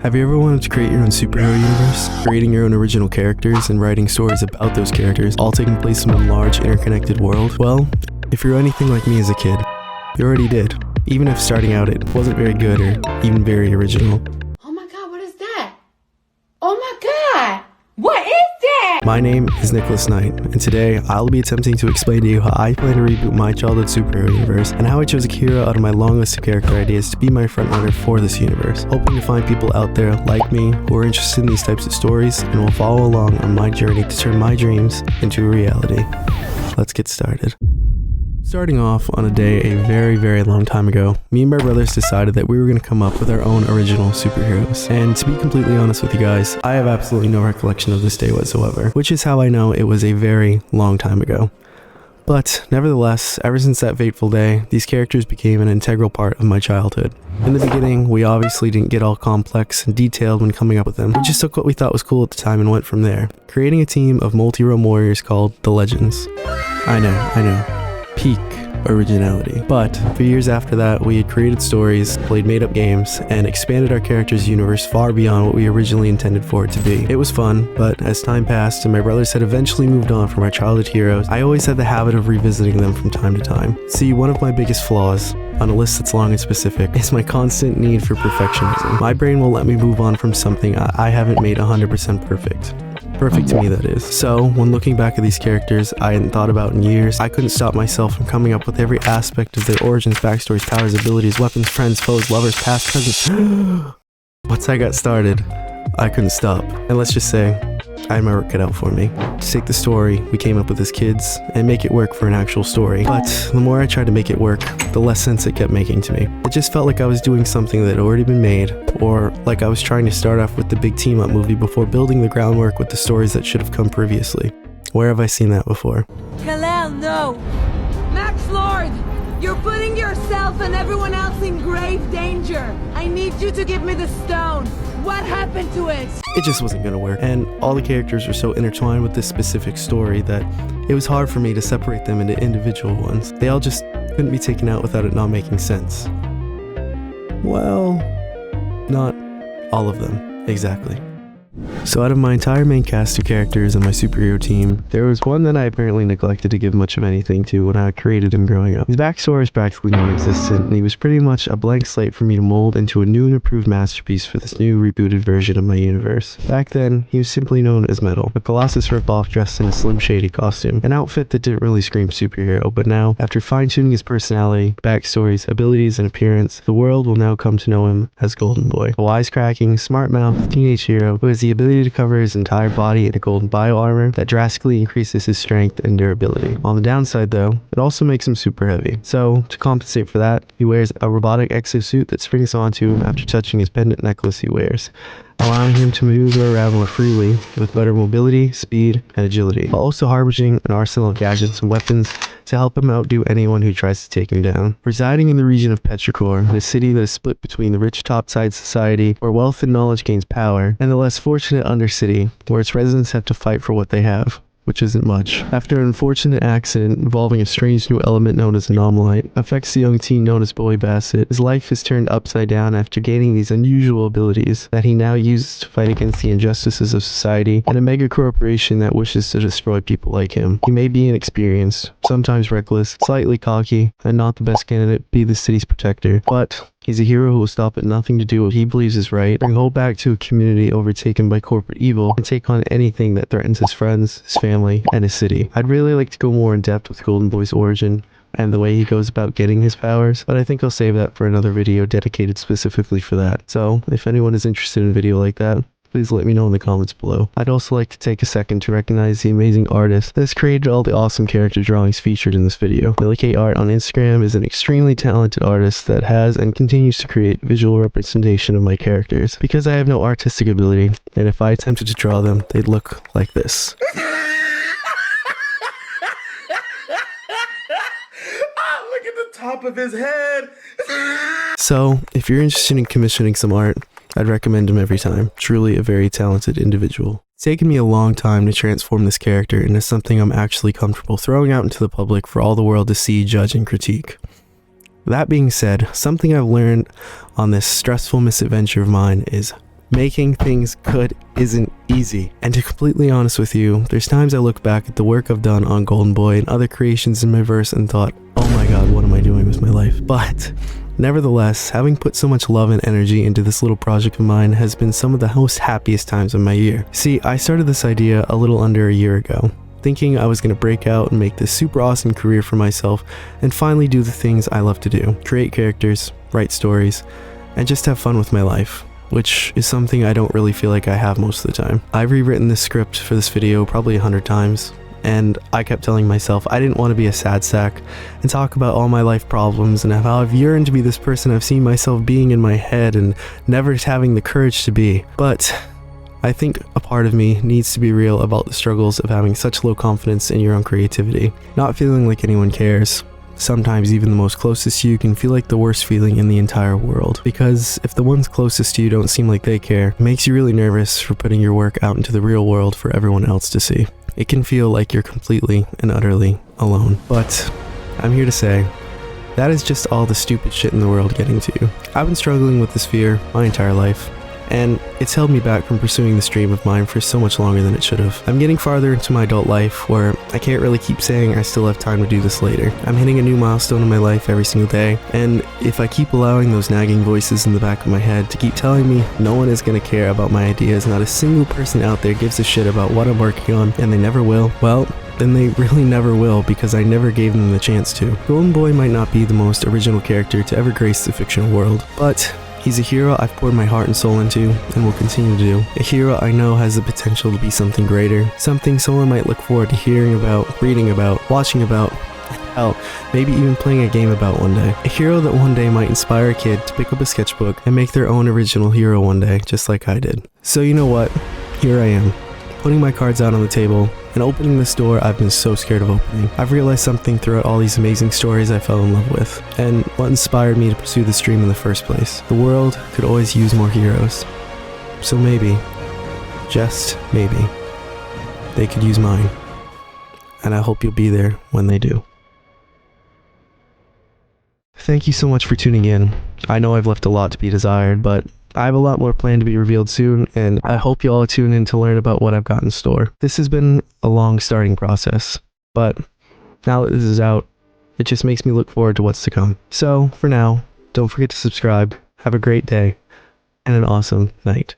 Have you ever wanted to create your own superhero universe? Creating your own original characters and writing stories about those characters, all taking place in one large, interconnected world? Well, if you're anything like me as a kid, you already did. Even if starting out it wasn't very good or even very original. Oh my god, what is that? Oh my god! What is that? My name is Nicholas Knight, and today I'll be attempting to explain to you how I plan to reboot my childhood superhero universe and how I chose Akira out of my long list of character ideas to be my frontrunner for this universe, hoping to find people out there like me who are interested in these types of stories and will follow along on my journey to turn my dreams into a reality. Let's get started. Starting off on a day a very, very long time ago, me and my brothers decided that we were going to come up with our own original superheroes. And to be completely honest with you guys, I have absolutely no recollection of this day whatsoever, which is how I know it was a very long time ago. But nevertheless, ever since that fateful day, these characters became an integral part of my childhood. In the beginning, we obviously didn't get all complex and detailed when coming up with them. We just took what we thought was cool at the time and went from there, creating a team of multi-realm warriors called the Legends. I know. Peak originality. But for years after that, we had created stories, played made-up games, and expanded our characters' universe far beyond what we originally intended for it to be. It was fun, but as time passed and my brothers had eventually moved on from our childhood heroes, I always had the habit of revisiting them from time to time. See, one of my biggest flaws, on a list that's long and specific, is my constant need for perfectionism. My brain won't let me move on from something I haven't made 100% perfect. Perfect to me, that is. So, when looking back at these characters I hadn't thought about in years, I couldn't stop myself from coming up with every aspect of their origins, backstories, powers, abilities, weapons, friends, foes, lovers, past, present. Once I got started, I couldn't stop. And let's just say, I had my work cut out for me. To take the story we came up with as kids and make it work for an actual story. But the more I tried to make it work, the less sense it kept making to me. It just felt like I was doing something that had already been made, or like I was trying to start off with the big team-up movie before building the groundwork with the stories that should have come previously. Where have I seen that before? Kal-El, no! Max Lord! You're putting yourself and everyone else in grave danger! I need you to give me the stone! What happened to it? It just wasn't gonna work, and all the characters were so intertwined with this specific story that it was hard for me to separate them into individual ones. They all just couldn't be taken out without it not making sense. Well, not all of them, exactly. So out of my entire main cast of characters and my superhero team, there was one that I apparently neglected to give much of anything to when I created him growing up. His backstory is practically non-existent, and he was pretty much a blank slate for me to mold into a new and improved masterpiece for this new rebooted version of my universe. Back then, he was simply known as Metal, a Colossus ripoff dressed in a Slim Shady costume, an outfit that didn't really scream superhero, but now, after fine-tuning his personality, backstories, abilities, and appearance, the world will now come to know him as Golden Boy, a wisecracking, smart-mouthed teenage hero who has the ability to cover his entire body in a golden bio-armor that drastically increases his strength and durability. On the downside though, it also makes him super heavy. So, to compensate for that, he wears a robotic exosuit that springs onto him after touching his pendant necklace he wears, allowing him to maneuver around more freely with better mobility, speed, and agility, while also harboring an arsenal of gadgets and weapons to help him outdo anyone who tries to take him down. Residing in the region of Petrichor, the city that is split between the rich topside society, where wealth and knowledge gains power, and the less fortunate undercity, where its residents have to fight for what they have, which isn't much. After an unfortunate accident involving a strange new element known as anomalite affects the young teen known as Boy Bassett, his life is turned upside down after gaining these unusual abilities that he now uses to fight against the injustices of society and a mega corporation that wishes to destroy people like him. He may be inexperienced, sometimes reckless, slightly cocky, and not the best candidate to be the city's protector, but he's a hero who will stop at nothing to do what he believes is right, bring hope back to a community overtaken by corporate evil, and take on anything that threatens his friends, his family, and his city. I'd really like to go more in depth with Golden Boy's origin and the way he goes about getting his powers, but I think I'll save that for another video dedicated specifically for that. So, if anyone is interested in a video like that, please let me know in the comments below. I'd also like to take a second to recognize the amazing artist that has created all the awesome character drawings featured in this video. Millie K Art on Instagram is an extremely talented artist that has and continues to create visual representation of my characters. Because I have no artistic ability, and if I attempted to draw them, they'd look like this. Look at the top of his head. So, if you're interested in commissioning some art, I'd recommend him every time. Truly a very talented individual. It's taken me a long time to transform this character into something I'm actually comfortable throwing out into the public for all the world to see, judge, and critique. That being said, something I've learned on this stressful misadventure of mine is Making things good isn't easy. And to be completely honest with you, there's times I look back at the work I've done on Golden Boy and other creations in my verse and thought, oh my god, what am I doing with my life? But nevertheless, having put so much love and energy into this little project of mine has been some of the most happiest times of my year. See, I started this idea a little under a year ago, thinking I was going to break out and make this super awesome career for myself and finally do the things I love to do. Create characters, write stories, and just have fun with my life, which is something I don't really feel like I have most of the time. I've rewritten this script for this video probably 100 times, and I kept telling myself I didn't want to be a sad sack and talk about all my life problems and how I've yearned to be this person I've seen myself being in my head and never having the courage to be. But I think a part of me needs to be real about the struggles of having such low confidence in your own creativity, not feeling like anyone cares. Sometimes even the most closest to you can feel like the worst feeling in the entire world, because if the ones closest to you don't seem like they care, it makes you really nervous for putting your work out into the real world for everyone else to see. It can feel like you're completely and utterly alone. But I'm here to say, that is just all the stupid shit in the world getting to you. I've been struggling with this fear my entire life, and it's held me back from pursuing this dream of mine for so much longer than it should have. I'm getting farther into my adult life where I can't really keep saying I still have time to do this later. I'm hitting a new milestone in my life every single day, and if I keep allowing those nagging voices in the back of my head to keep telling me no one is going to care about my ideas, not a single person out there gives a shit about what I'm working on, and they never will, well, then they really never will, because I never gave them the chance to. Golden Boy might not be the most original character to ever grace the fictional world, but he's a hero I've poured my heart and soul into, and will continue to do. A hero I know has the potential to be something greater, something someone might look forward to hearing about, reading about, watching about, hell, maybe even playing a game about one day. A hero that one day might inspire a kid to pick up a sketchbook and make their own original hero one day, just like I did. So you know what? Here I am, putting my cards out on the table and opening this door I've been so scared of opening. I've realized something throughout all these amazing stories I fell in love with, and what inspired me to pursue this dream in the first place. The world could always use more heroes. So maybe, just maybe, they could use mine. And I hope you'll be there when they do. Thank you so much for tuning in. I know I've left a lot to be desired, but I have a lot more planned to be revealed soon, and I hope you all tune in to learn about what I've got in store. This has been a long starting process, but now that this is out, it just makes me look forward to what's to come. So, for now, don't forget to subscribe, have a great day, and an awesome night.